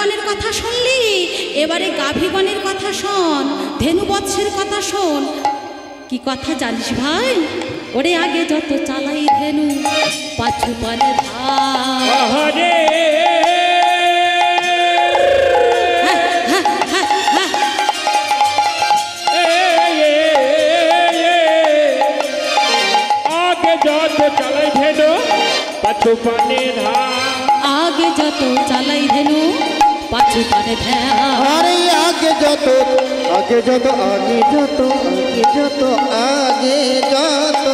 গাভীগণের কথা শুনলি, এবারে গাভীগণের কথা শোন, ধেনুবৎসের কথা শোন। কি কথা জানিস ভাই? ওরে আগে যত চালাই ধেনু পাছু পানে ধার। আগে যত চালাই ধেনু পাছু পানে ধ্যান। আরে আগে যত আগে যত আগে যত আগে যত আগে যত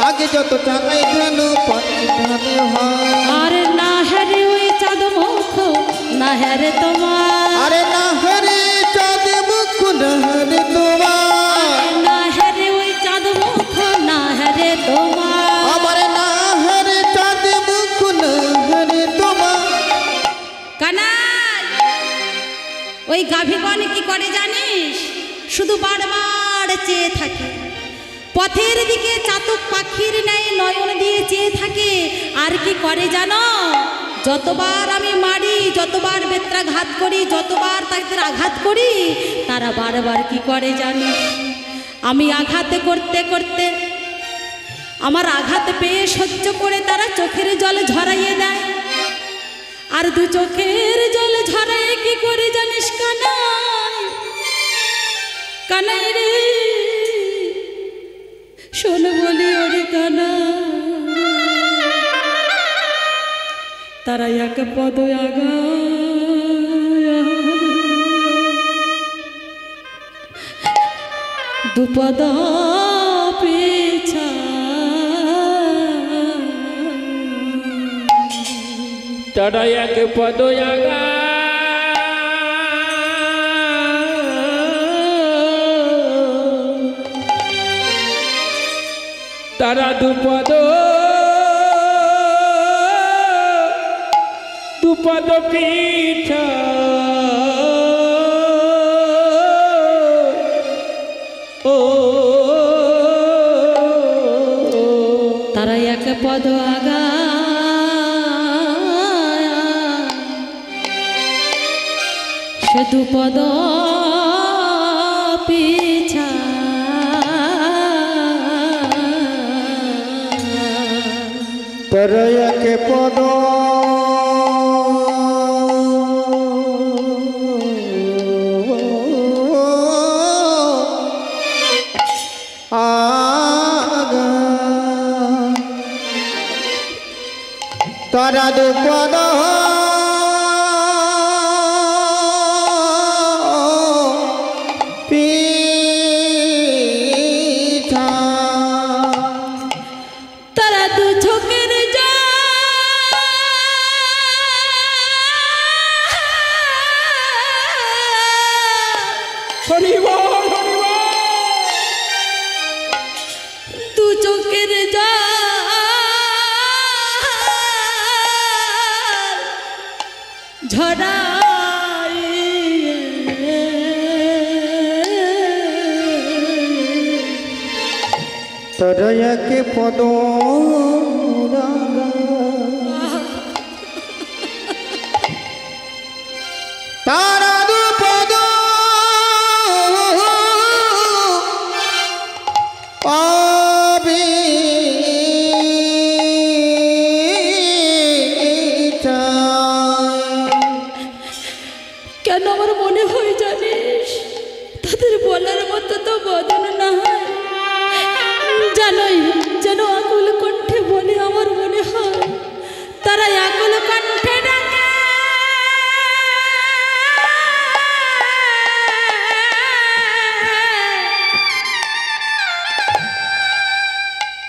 আগে যত চালাই ধেনু পাছু পানে হয়। আরে না হেরে ওই চাঁদ মুখ না হেরে তোমার। আরে না হেরে চাঁদ মুখ না হেরে তোমার। না হেরে ওই চাঁদ মুখ না হেরে তোমার। আমার না হেরে চাঁদ মুখ না হেরে তোমার। কানাই ওই গাভীগণ কি করে জানিস? শুধু বারবার চেয়ে থাকে, পথের দিকে চাতক পাখির ন্যায় নয়ন দিয়ে চেয়ে থাকে। আর কি করে জানো? যতবার আমি মারি, যতবার বেত্রাঘাত করি, যতবার তাদের আঘাত করি, তারা বারবার কি করে জানিস? আমি আঘাত করতে করতে আমার আঘাত পেয়ে সহ্য করে তারা চোখের জল ঝরাইয়ে দেয়। আর দু চোখের জল ঝরাইয়ে কি করে জানিস কানাই? কানাই রে শোন বলি ওরে কানা, তারা এক পদ আগা দুপদ পিছা। তারা এক পদ আগা তারা দুপদ দুপদ পিঠা। ও তারা এক পদ আগা সে দুপদ পিছা। তারা এক পদ আগা তারা দুপদ পিঠা। তারা দু চোখের জল দু চোখের জল ঝরাই তারা এক পদ তারা দুপদ কেন আমার মনে হয় জানিস? তাদের বলার মতো তো বদন না হয়, জানোই যেন আকুল কণ্ঠে বলে। আমার মনে হয় তারা আকুল কণ্ঠে ডাকে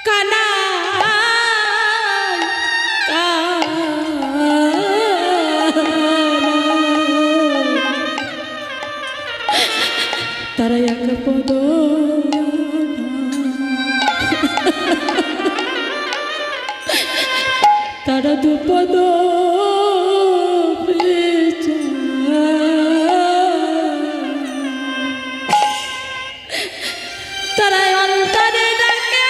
কানাই তারা এক পদ তারা দুপদ পিছা। তারা অন্তরে ডাকে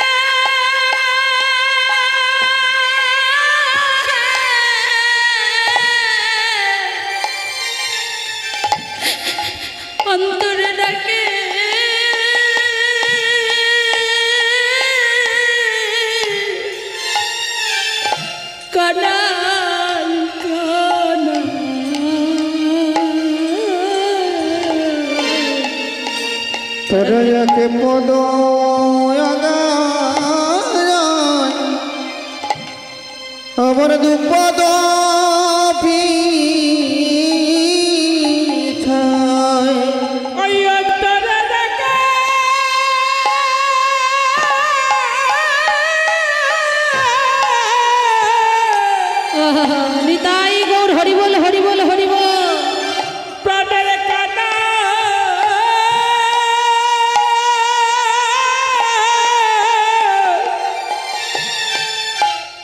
অন্তরে ডাকে কানাই কানা তোরা একে পদ আমার দুপদ পিছায় ওই অন্তরে ডাকে নিতাই গৌর হরি বল হরি বল হরি বল প্রাণের কানা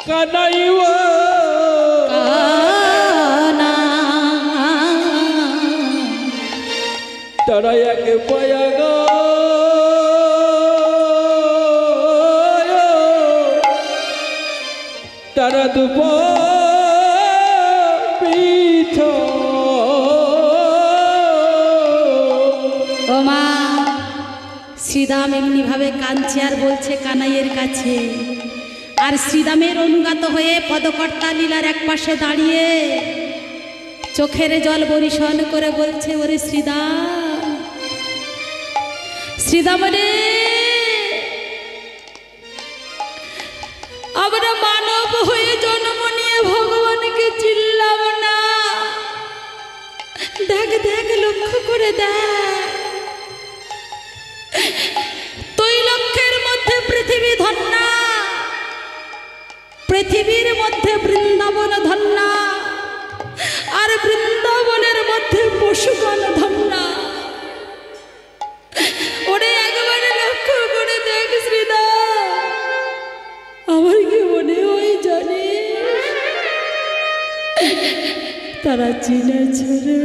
কানাইব কানা তারা একে পায়া গো তারা দুপ পিঠ ও মা শ্রীদাম এমনি ভাবে কাঁদছে আর বলছে কানাইয়ের কাছে আর শ্রীদামের অনুগত হয়ে পদকর্তা লীলার এক পাশে দাঁড়িয়ে চোখের জল বরিশন করে বলছে ওরে শ্রীদাম শ্রীদাম রে আমরা মানব হয়ে জন্ম নিয়ে ভগবানকে চিনলাম না দেখ দেখ লক্ষ্য করে দেখ তৈলক্ষ্যের মধ্যে পৃথিবী ধন্যা পৃথিবীর মধ্যে বৃন্দাবন ধন্যা আর বৃন্দাবনের মধ্যে পশুগণ ধন্যা ওরে একবারে লক্ষ্য করে দেখ শ্রীদা আমার কি মনে হয় জানি তারা চিনেছে রে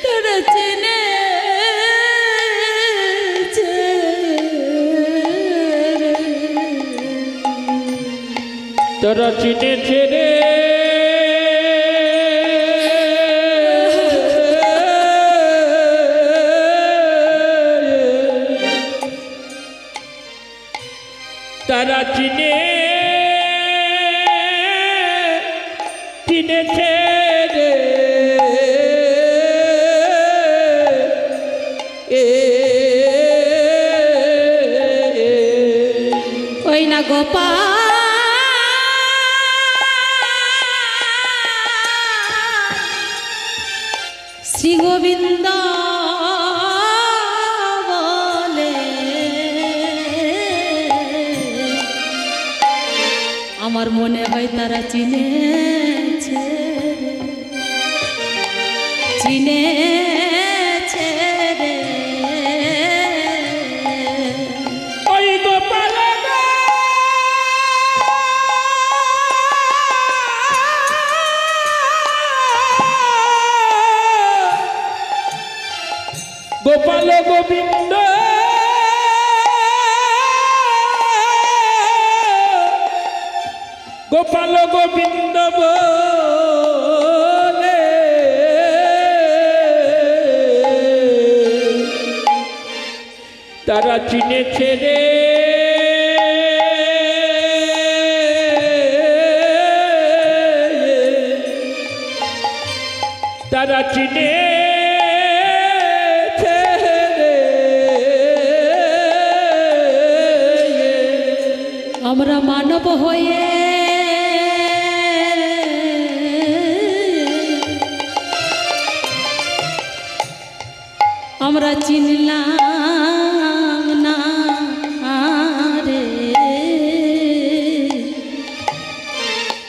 তারা চিনেছে রে তারা চিনেছে রে তারা চিনেছে রে ওই না গোপাল শ্রী গোবিন্দ বলে আমার মনে হয় তারা চিনেছে চিনেছে রে ওই গোপাল গোপাল গোবিন্দ গোপাল গোবিন্দ বলে তারা চিনেছে রে তারা চিনেছে রে আমরা মানব হয়ে আমরা চিনলাম না রে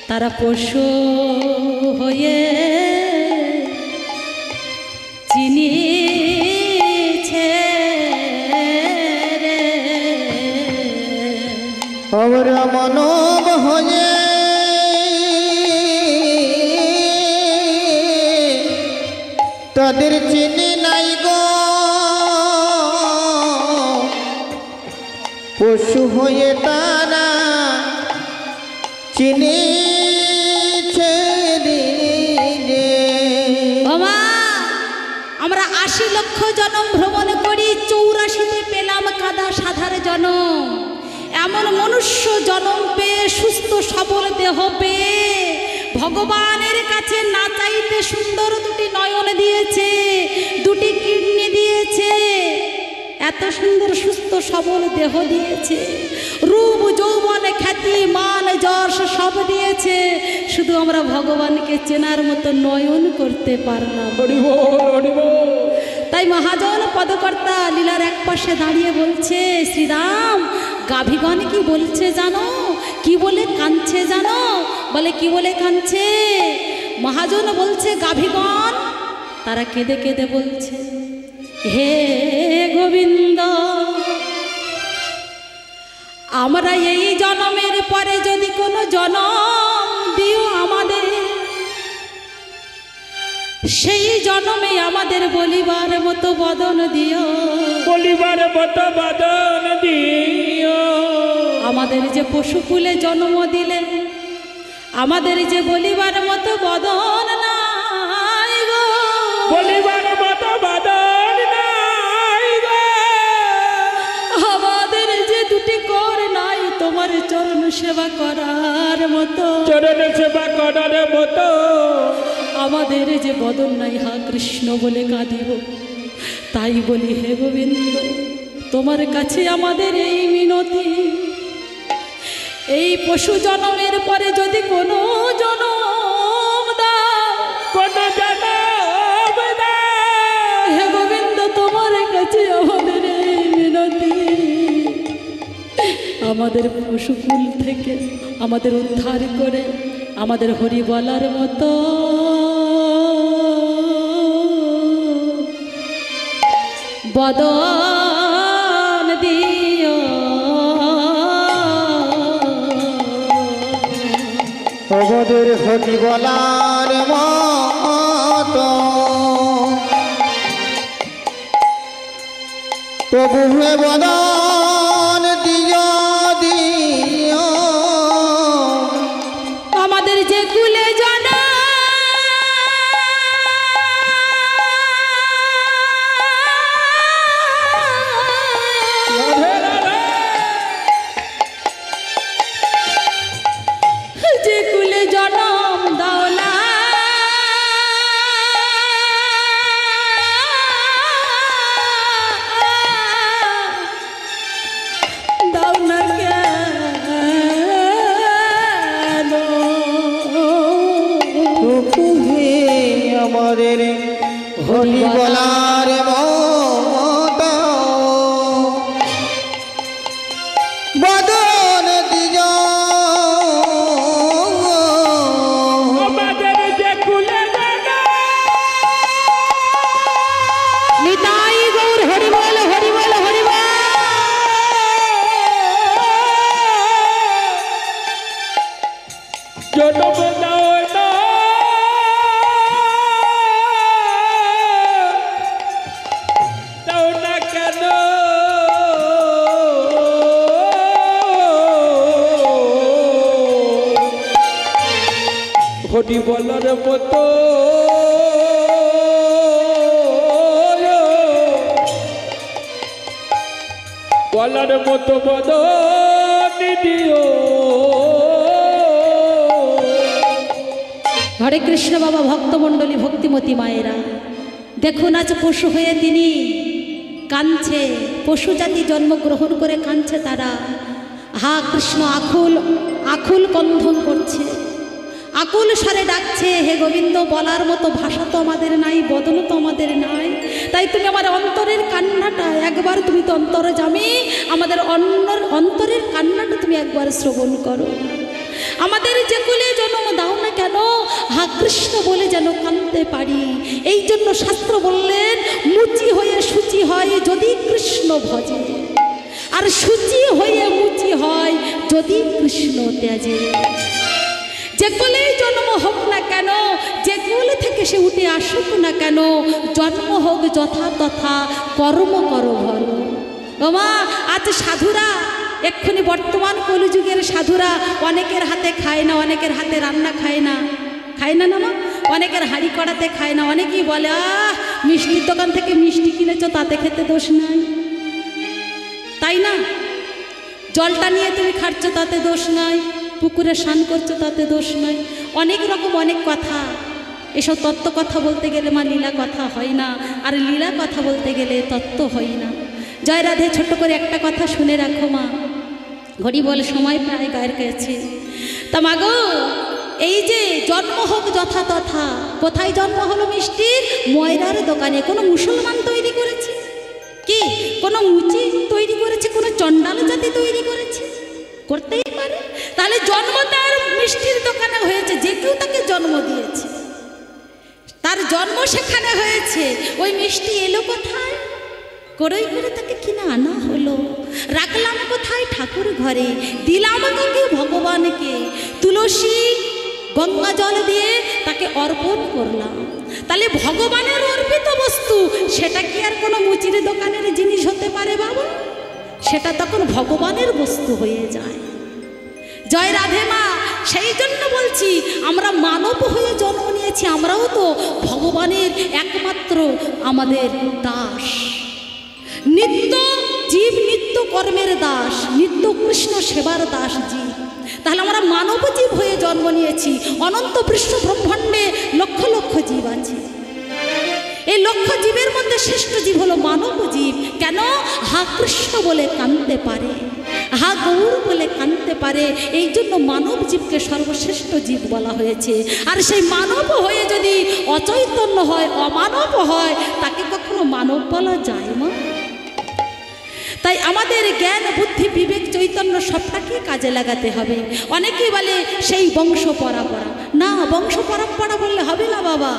তারা পশু হয়ে চিনিছে রে আমরা মানব হয়ে তাদের চিনি নাই গো পশু হয়ে তারা চিনিছে 80 লক্ষ জনম ভ্রমণ করি 84তে পেলাম কাদা সাধার জনম। এমন মনুষ্য জনম পেয়ে সুস্থ সবল দেহ পেয়ে ভগবানের কাছে না চাইতে সুন্দর দুটি নয়ন দিয়েছে, দুটি কিডনি দিয়েছে, এত সুন্দর সুস্থ সবল দেহ দিয়েছে, রূপ যৌবন খ্যাতি মান যশ সব দিয়েছে, শুধু আমরা ভগবানকে চেনার মতো নয়ন করতে পারলাম। হরি বল, হরি বল। তাই মহাজন পদকর্তা লীলার এক পাশে দাঁড়িয়ে বলছে, শ্রীরাম গাভীগণ কি বলছে জানো, কি বলে কাঁদছে জানো? বলে কি বলে কাঁদছে? মহাজন বলছে গাভীগণ তারা কেঁদে কেঁদে বলছে, হে গোবিন্দ, আমরা এই জন্মের পরে যদি কোনো জন্ম দিও আমাদের, সেই জন্মে আমাদের বলিবার মতো বদন দিও, বলিবার মতো বদন দিও। আমাদের যে পশুকুলে জন্ম দিলে আমাদের যে বলিবার মতো বদন নাই গো, বলিবার মতো বদন নাই গো। আমাদের যে দুটি কর নাই তোমার চরণ সেবা করার মতো, চরণ সেবা করার মতো। আমাদের যে বদন নাই হা কৃষ্ণ বলে কাঁদিব। তাই বলি হে গোবিন্দ, তোমার কাছে আমাদের এই মিনতি, এই পশু জন্মের পরে যদি কোনো জন্ম দাও, কোনো জনম দাও। হে গোবিন্দ তোমার কাছে আমাদের এই মিনতি, আমাদের পশুকুল থেকে আমাদের উদ্ধার করে আমাদের হরি বলার মতো বদন দিও। আমাদের হরি বলার মতো প্রভু হে বদন দিও দিও। আমাদের যে কুলে জানা রাধে রাধে। যে কুলে জনম দাও না, দাও না কেন? প্রভু হে আমাদের হরি বলার মতো বদন দিও। আমাদের যে কুলে জানা নিতাই গৌর হরি বল, হরি বল, হরি বল। জনম দাও না, দাও না কেন? হরি বলার মতো বলার মতো বদন দিও। হরে কৃষ্ণ বাবা, ভক্তমণ্ডলী, ভক্তিমতী মায়েরা, দেখুন আজ পশু হয়ে তিনি কাঁদছে, পশু জাতি জন্মগ্রহণ করে কাঁদছে তারা। হা কৃষ্ণ আকুল আকুল কন্ধন করছে, আকুল স্বরে ডাকছে, হে গোবিন্দ বলার মতো ভাষা তো আমাদের নাই, বদন তো আমাদের নাই। তাই তুমি আমার অন্তরের কান্নাটা একবার, তুমি তো অন্তরে জামি, আমাদের অন্তরের কান্নাটা তুমি একবার শ্রবণ করো। আমাদের যে কুলে জন্ম দাও না কেন, হা কৃষ্ণ বলে যেন কাঁদতে পারি। এই জন্য শাস্ত্র বললেন, মুচি হয়ে শুচি হয় যদি কৃষ্ণ ভজে, আর শুচি হয়ে মুচি হয় যদি কৃষ্ণ ত্যাজে। যে কোলেই জন্ম হোক না কেন, যে কোল থেকে সে উঠে আসুক না কেন, জন্ম হোক যথা তথা, কর্ম করো ভর। বাবা আজ সাধুরা, এক্ষুনি বর্তমান কলিযুগের সাধুরা অনেকের হাতে খায় না, অনেকের হাতে রান্না খায় না, খায় না না, অনেকের হাঁড়ি কড়াতে খায় না। অনেকেই বলে মিষ্টির দোকান থেকে মিষ্টি কিনেছো, তাতে খেতে দোষ নাই, তাই না? জলটা নিয়ে তুমি খাচ্ছ, তাতে দোষ নাই। পুকুরে স্নান করছো, তাতে দোষ নাই। অনেক রকম অনেক কথা। এসব তত্ত্ব কথা বলতে গেলে মা লীলা কথা হয় না, আর লীলা কথা বলতে গেলে তত্ত্ব হয় না। জয় রাধে। ছোট্ট করে একটা কথা শুনে রাখো মা, ঘড়ি বলে সময় প্রায় গায়ের কাছে। তা মাগো, এই যে জন্ম হোক যথা তথা, কোথায় জন্ম হলো মিষ্টির? ময়রার দোকানে। কোনো মুসলমান তৈরি করেছে কি? কোনো মুচি তৈরি করেছে? কোনো চণ্ডাল জাতি তৈরি করেছে? করতেই পারে। তাহলে জন্ম তার মিষ্টির দোকানে হয়েছে, যে কেউ তাকে জন্ম দিয়েছে, তার জন্ম সেখানে হয়েছে। ওই মিষ্টি এলো কোথায়? করই করে তাকে কিনে আনা হলো, রাখলাম কোথায়? ঠাকুর ঘরে। দিলাম কাকে? ভগবানকে। তুলসী গঙ্গা জল দিয়ে তাকে অর্পণ করলাম। তাহলে ভগবানের অর্পিত বস্তু, সেটা কি আর কোনো মুচির দোকানের জিনিস হতে পারে বাবা? সেটা তখন ভগবানের বস্তু হয়ে যায়। জয় রাধে মা। সেই জন্য বলছি, আমরা মানব হয়ে জন্ম নিয়েছি, আমরাও তো ভগবানের একমাত্র আমাদের দাস। নিত্য জীব নিত্য কর্মের দাস, নিত্য কৃষ্ণ সেবার দাস জীব। তাহলে আমরা মানব জীব হয়ে জন্ম নিয়েছি। অনন্ত বিশ্ব ব্রহ্মাণ্ডে লক্ষ লক্ষ জীব আছে। এই লক্ষ জীবের মধ্যে শ্রেষ্ঠ জীব হলো মানব জীব। কেন? হা কৃষ্ণ বলে কাঁদতে পারে, হা গৌর বলে কাঁদতে পারে। এই জন্য মানব জীবকে সর্বশ্রেষ্ঠ জীব বলা হয়েছে। আর সেই মানব হয়ে যদি অচৈতন্য হয়, অমানব হয়, তাকে কখনো মানব বলা যায় না। তাই আমাদের জ্ঞান বুদ্ধি বিবেক চৈতন্য সবটাকে কাজে লাগাতে হবে। অনেকেই বলে সেই বংশ পরম্পরা। না, বংশ পরম্পরা বললে হবে না বাবা।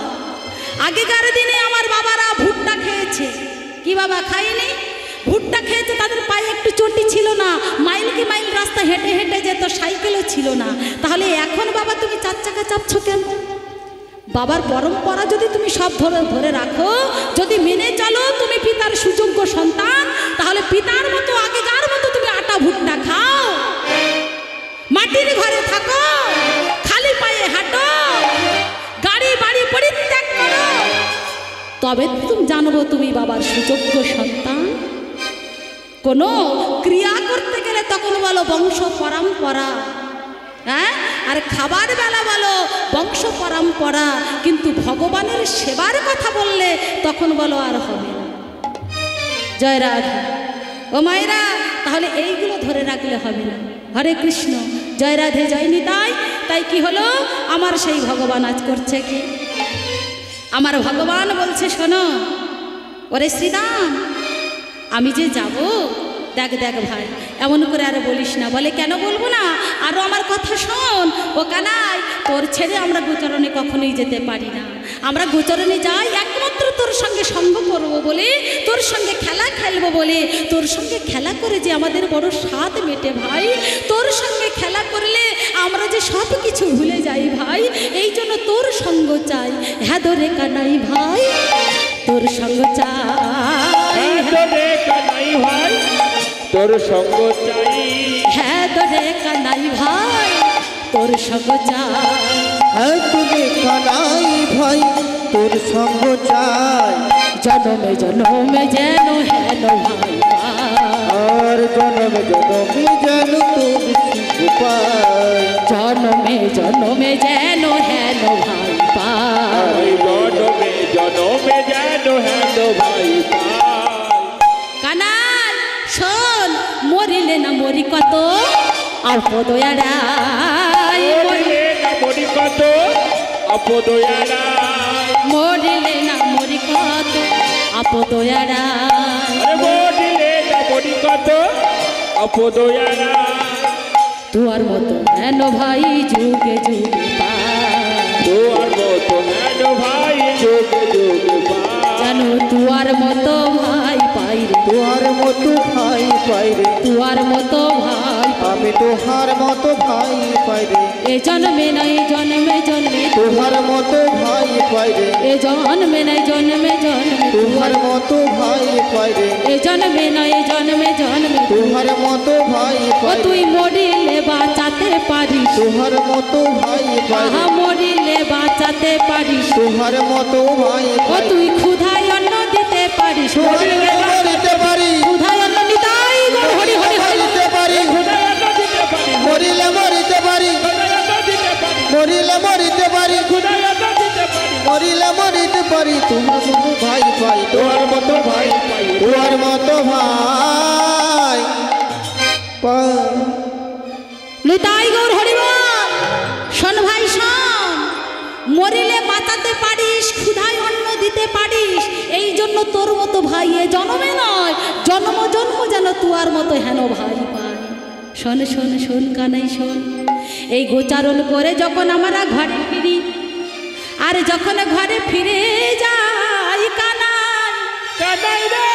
আগেকার দিনে আমার বাবারা ভুট্টা খেয়েছে। কি বাবা খায়নি? ভুট্টা খেয়েছে। তাদের পায়ে একটু চটি ছিল না, মাইল কি মাইল রাস্তা হেঁটে হেঁটে যেত, সাইকেলও ছিল না। তাহলে এখন বাবা তুমি চার চাকা চাপছো কেন? বাবার পরম্পরা যদি তুমি সব ধরে রাখো, যদি মেনে চলো, তুমি পিতার সুযোগ্য সন্তান, তাহলে পিতার মতো আগেকার মতো তুমি আটা ভুট্টা খাও, মাটির ঘরে থাকো, খালি পায়ে হাঁটো, গাড়ি বাড়ি পরিত্যাগ করো, তবে তুমি জানবো তুমি বাবার সুযোগ্য সন্তান। কোনো ক্রিয়া করতে গেলে তখন বলো বংশ পরম্পরা, হ্যাঁ, আর খাবার বেলা বলো বংশ পরম্পরা, কিন্তু ভগবানের সেবার কথা বললে তখন বলো আর হবে না। জয় রাধা। ও মায়েরা, তাহলে এইগুলো ধরে রাখলে হবে না। হরে কৃষ্ণ, জয় রাধে, জয় নিতাই। তাই কি হলো? আমার সেই ভগবান আজ করছে কি? আমার ভগবান বলছে, শোনো ওরে শ্রীরাম, আমি যে যাব, দেখ দেখ ভাই, এমন করে আর বলিস না। বলে কেন বলবো না? আরও আমার কথা শোন। ও কানাই, তোর ছেড়ে আমরা গোচরণে কখনোই যেতে পারি না। আমরা গোচরণে যাই একমাত্র তোর সঙ্গে সঙ্গ করবো বলে, তোর সঙ্গে খেলা খেলবো বলে। তোর সঙ্গে খেলা করে যে আমাদের বড় স্বাদ মেটে ভাই। তোর সঙ্গে খেলা করলে আমরা যে সব কিছু ভুলে যাই ভাই। এই জন্য তোর সঙ্গ চাই। হ্যাঁ ধরে কানাই ভাই, তোর সঙ্গ চাই। ভাই, তোর সঙ্গ চাই। হ্যাঁ ধরে কানাই ভাই, তোর সঙ্গ চাই। হ্যাঁ তোরে কানাই ভাই, তোর সঙ্গ চাই। জনমে জনমে যেন হেন ভাই আর জনমে জনমে যেন তোর সুখ পাই। জনমে জনমে যেন হেন ভাই পাই। জনমে জনমে যেন হেন ভাই পাই। কানাই শোন, মরিলে না মরি কত আপদয়ারাই। মরিলে না মরি কত আপদয়ারাই। মরিলে না মরি কত আপদয়ারাই। মরিলে না মরি কত আপদয়ারাই। তোর মতো হেন ভাই যুগে যুগে পাই। তোর মতো হেন ভাই যুগে যুগে পাই। জানো তোর মতো ভাই পাই রে। তোর মতো ভাই পাই রে। তোর মতো ভাই আমি তোহার মতো ভাই পাই রে। এ জন্মে নাই জন্মে জন্মে তোহার মতো ভাই পাই রে। এ জন্মে নাই জন্মে জন্মে তোহার মতো ভাই পাই রে। এ জন্মে নাই জন্মে জন্মে তোহার মতো ভাই ও পাই রে। তুই মরিলে বাঁচাতে পারিস। তোহার মতো ভাই পাই রে। আহা মরিলে বাঁচাতে পারিস। তোহার মতো ভাই ও পাই রে। তুই ক্ষুধায় পারিস মরিলে মরিতে পারি কোথায় অন্য নিতাই গো হরি হরি হরি মরিতে পারি মরিলে মরিতে পারি মরিলে মরিতে পারি মরিলে মরিতে পারি তোমার মতো ভাই ভাই তোর মতো ভাই পাই তোমার মতো ভাই পাই নিতাই গৌর হরিবল শোন ভাই শোন মরিলে বাঁচাতে পারিস ক্ষুধায় অন্ন দিতে পারিস এই জন্য তোর মতো ভাই এ জন্মে নয় জন্ম জন্ম যেন তুয়ার মতো হেন ভাই পায় শোন শোন শোন কানাই শোন এই গোচারণ করে যখন আমরা ঘরে ফিরি আর যখন ঘরে ফিরে যাই কানাই কানাই রে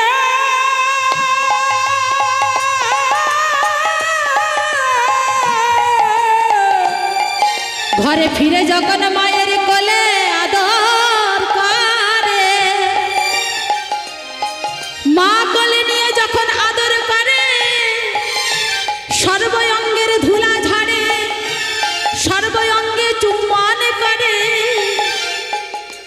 ঘরে ফিরে যখন মায়ের কোলে আদর করে মা কোলে নিয়ে যখন আদর করে সর্বঙ্গের ধুলা ঝাড়ে সর্বঙ্গে চুম্বন করে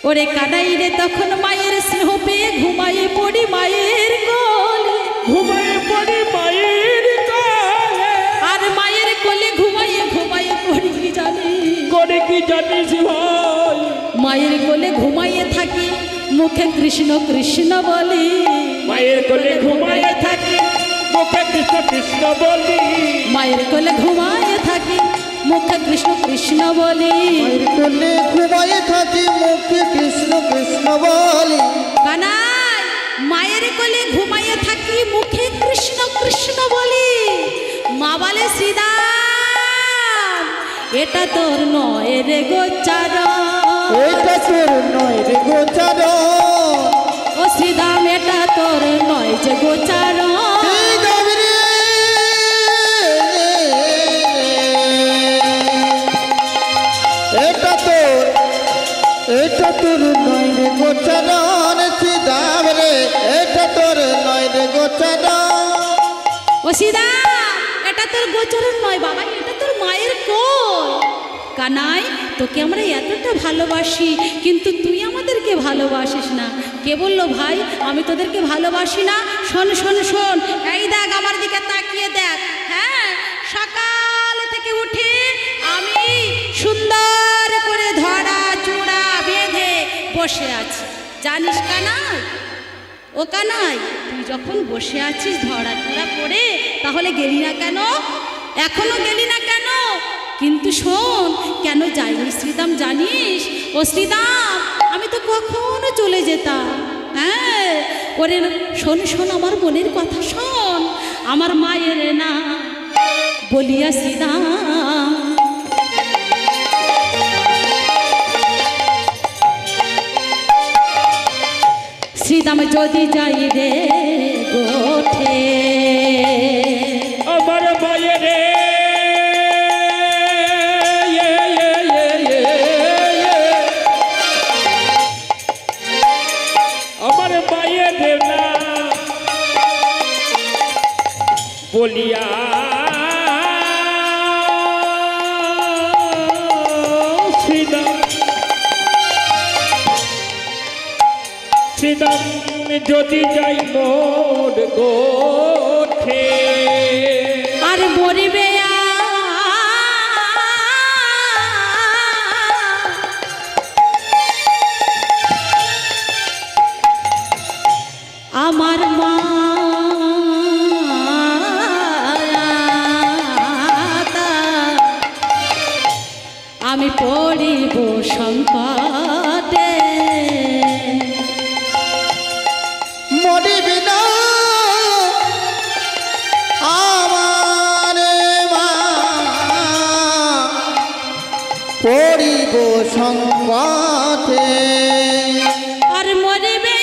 ওরে কানাই রে তখন মায়ের স্নেহ পেয়ে ঘুমায়ে পড়ি মায়ের কোলে ঘুমায় পড়ে মায়ের কোলে আর মায়ের কোলে ঘুমায়ে ঘুমায়ে পড়ি কি জানি করে কি জানিস ভাই মায়ের কোলে ঘুমাইয়ে থাকি মুখে কৃষ্ণ কৃষ্ণ বলি মায়ের কোলে ঘুমায় থাকি মুখে কৃষ্ণ কৃষ্ণ বলি মায়ের কোলে ঘুমাইয়ে থাকি মুখে কৃষ্ণ কৃষ্ণ বলি মায়ের কোলে ঘুমায়ে থাকি মুখে কৃষ্ণ কৃষ্ণ বলি কানাই মায়ের কোলে ঘুমাইয়ে থাকি মুখে কৃষ্ণ কৃষ্ণ বলি মা বলে শ্রীদাম এটা তোর নয় রে গোচারণ এটা তোর নয় রে গোচারণ ও শ্রীদাম এটা তোর নয় যে গোচারণ এই দাবি রে। এটা তোর নয় রে গোচারণ সিদাম রে এটা তোর নয় রে গোচারণ ও সীতা এটা তোর গোচরণ নয় বাবা এটা তোর মায়ের কোল কানাই তোকে আমরা এতটা ভালোবাসি কিন্তু তুই আমাদেরকে ভালোবাসিস না কে বললো ভাই আমি তোদেরকে ভালোবাসি না শোন শোন শোন এই দেখ আমার দিকে তাকিয়ে দেখ হ্যাঁ সকাল থেকে উঠে আমি সুন্দর করে ধরা চূড়া বেঁধে বসে আছি জানিস কানাই ও কানাই তুই যখন বসে আছিস ধরা চূড়া করে তাহলে গেলি না কেন এখনো গেলি না কেন কিন্তু শোন কেন যাইনি শ্রীদাম জানিস ও শ্রীদাম আমি তো কখনো চলে যেতাম হ্যাঁ ওরে শোন শোন আমার মনের কথা শোন আমার মায়ের না বলিয়া শ্রীদাম শ্রীদাম যদি যাই রে গোঠে আমার মায়ের রে আমার মায়ের না বলিয়া শ্রীদাম শ্রীদাম যদি যাই মোর গোঠে আর মরিবে আমার মা আমি পড়িব সংকটে মরিবি না আমার মা পড়িব সংকটে আর মরিবে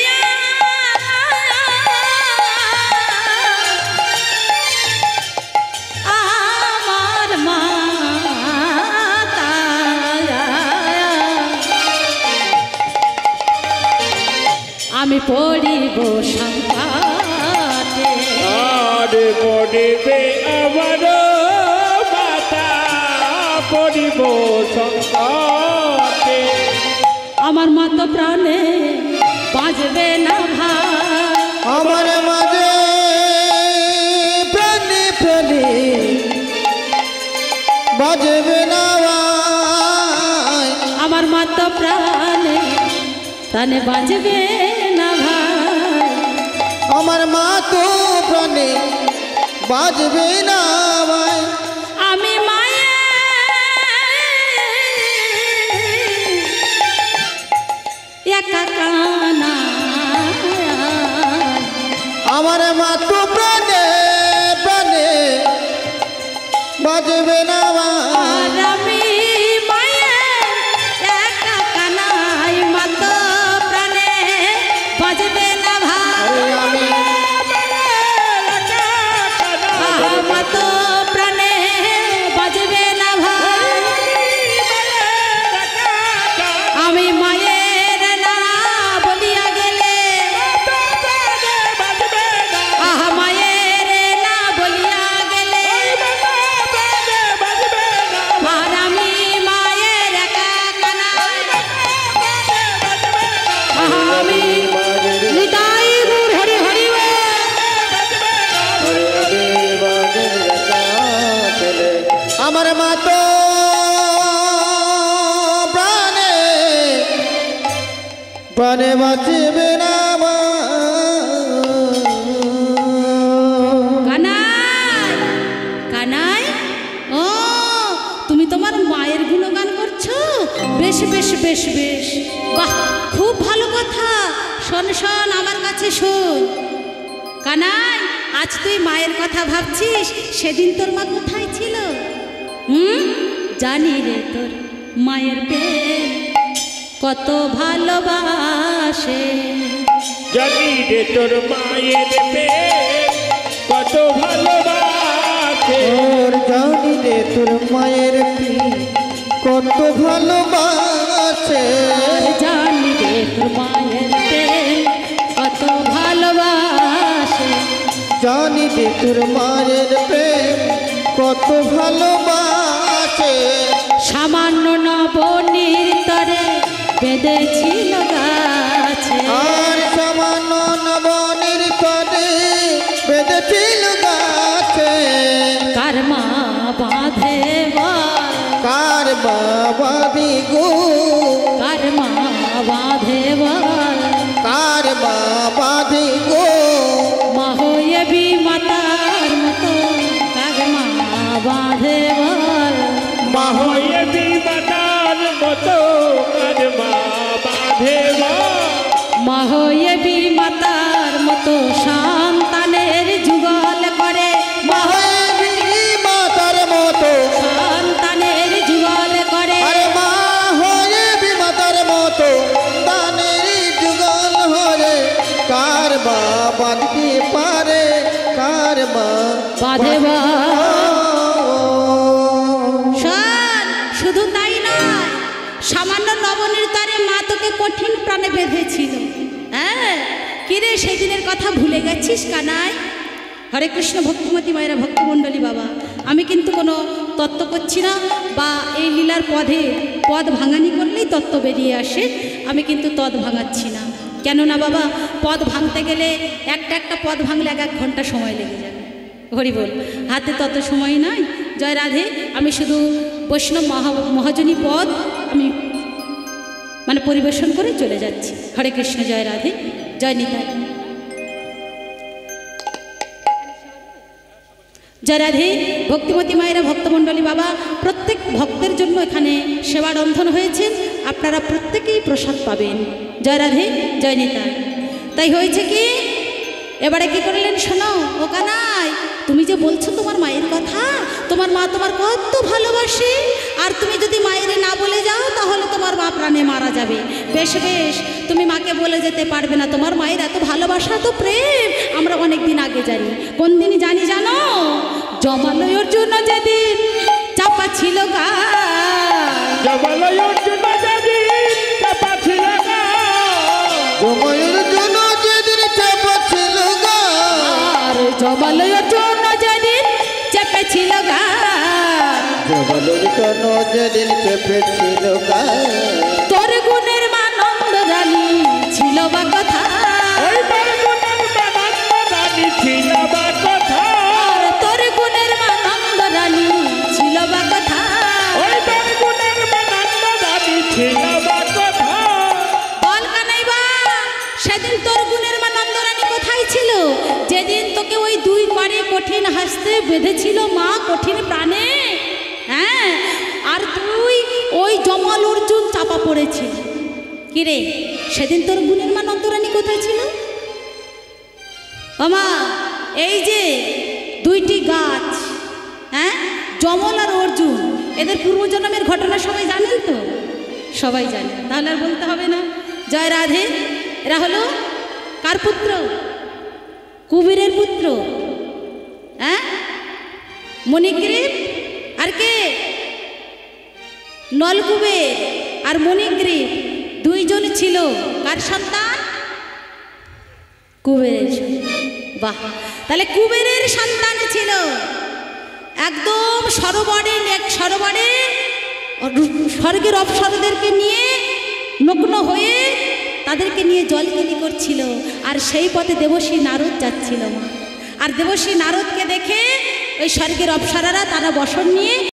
আমার মা আমি পড়িব সংকটে আর পড়িবে আমার মাতা পড়িব সংকটে আমার মা তো প্রাণে বাজবে না ভাই আমার মাঝে প্রাণে প্রাণে বাজবে না ভাই, আমার মাতা প্রাণে প্রাণে বাজবে না ভাই, আমার মা তো প্রাণে বাজবে না ভাই, আমি মায়া একা কানা, আমার মা তো প্রাণে প্রাণে বাজবে না ভাই, আর আমি মায়া একা কানাই মাতা প্রাণে বাজবে না ভাই, আমি মাতা প্রাণে বাজবে না ভাই, আমি মায়ের না বলিয়া গেলে আহা মায়ের না বলিয়া গেলে আর আমি মায়ের একা কানাই, আহা আমি নিতাই গৌর হরি হরি আমার মা তো প্রাণে প্রাণে বাঁচবে না কানাই, কানাই, ও তুমি তোমার মায়ের গুণগান করছো, বেশ বেশ বেশ বেশ, বাহ খুব ভালো কথা, শোন শোন আমার কাছে শোন। কানাই, আজ তুই মায়ের কথা ভাবছিস, সেদিন তোর মা কোথায় ছিল? জানি রে তোর মায়ের পেট কত ভালোবাসে, জানি রে তোর মায়ের পেট কত ভালোবাসে, তোর জানি রে তোর মায়ের পেট কত ভালোবাসে, আর জানি রে তোর মায়ের পেট কত ভালোবাসে, জানি রে তোর মায়ের পেট কত ভালোবাসে, সামান্য নবনীর তরে বেঁধেছিল গাছে, আর সামান্য নবনীর তরে বেঁধেছিল গাছে, কার মা বাঁধে বল, কার বাবা দিগো, কার মা বাঁধে বল, কার বাবা দিগো, মা হয়ে বি মাতার মতো কার মা বাঁধে বল, মা হয়ে বিমাতার মতো কার মা বাঁধে মা হয়ে বি মাতার মতো সন্তানের যুগল করে, মা হয়ে বিমাতার মতো, সন্তানের যুগল করে, আরে মা হয়ে বিমাতার মতো তানের যুগল হয়ে, কার বাবা দিতে পারে, কার মা বাঁধে শোন, শুধু তাই নয়, সামান্য নবনীর তরে মা তোকে কঠিন প্রাণে বেঁধেছিল। হ্যাঁ কিরে সেদিনের কথা ভুলে গেছিস কানাই? হরে কৃষ্ণ ভক্তিমতী মায়েরা ভক্তমণ্ডলী বাবা, আমি কিন্তু কোনো তত্ত্ব করছি না, বা এই লীলার পদ ভাঙানি করলেই তত্ত্ব বেরিয়ে আসে, আমি কিন্তু তদ ভাঙাচ্ছি না। কেননা বাবা, পদ ভাঙতে গেলে একটা একটা পদ ভাঙলে এক ঘন্টা সময় লেগে যাবে। হরি বল, হাতে তত সময় নাই। জয় রাধে। আমি শুধু বৈষ্ণব মহাজনী পদ আমি পরিবেশন করে চলে যাচ্ছি। হরে কৃষ্ণ, জয় রাধে, জয় নিতাই। জয় রাধে। ভক্তিমতী মায়েরা ভক্তমণ্ডলী বাবা, প্রত্যেক ভক্তের জন্য এখানে সেবা রন্ধন হয়েছে, আপনারা প্রত্যেকেই প্রসাদ পাবেন। জয় রাধে, জয় নিতাই। তাই হয়েছে কি, এবারে কি করলেন শোনো। ও কানাই, তুমি যে বলছো তোমার মায়ের কথা, তোমার মা তোমার কত ভালোবাসে, আর তুমি যদি মায়ের না বলে যাও তাহলে তোমার মা প্রাণে মারা যাবে। বেশ বেশ, তুমি মাকে বলে যেতে পারবে না। তোমার মায়ের এত ভালোবাসা, এত প্রেম আমরা অনেক দিন আগে জানি। কোন দিন জানি জানো? জমালয়ের জন্য যেদিন চাপা ছিল গা, জমালয়ের জন্য যেদিন চাপা ছিল গা, জমালয়ের জন্য যেদিন চাপা ছিল গা, আর জমালয়ের জন্য যেদিন চেপে ছিল গা, জমালয়ের জন্য যেদিন চেপে ছিল গা, তোর গুণের মানন্দ জানি ছিল বা কথা, ওই তোর গুণের মানন্দ কঠিন হাসতে বেঁধেছিল মা কঠিন প্রাণে, হ্যাঁ, আর তুই ওই জমাল অর্জুন চাপা পড়েছিল। কিরে, সেদিন তোর গুণের মা নন্দরানী কোথায় ছিল? আমা, এই যে দুইটি গাছ, হ্যাঁ, যমল আর অর্জুন, এদের পূর্বজন্মের ঘটনা সবাই জানেন তো? সবাই জানে, তাহলে আর বলতে হবে না। জয় রাধে। এরা হলো কার পুত্র? কুবেরের পুত্র, হ্যাঁ, মণিগ্রীব আর কে? নলকুবের আর মণিগ্রীব দুইজন ছিল কার সন্তান? কুবেরের সন্তান। বাহ, তাহলে কুবেরের সন্তান ছিল। একদম সরোবরে স্বর্গের অপ্সরদেরকে নিয়ে নগ্ন হয়ে তাদেরকে নিয়ে জলকেলি করছিল, আর সেই পথে দেবশ্রী নারদ যাচ্ছিল। আর দেবশ্রী নারদকে দেখে ওই স্বর্গের অপ্সরারা তারা বসন নিয়ে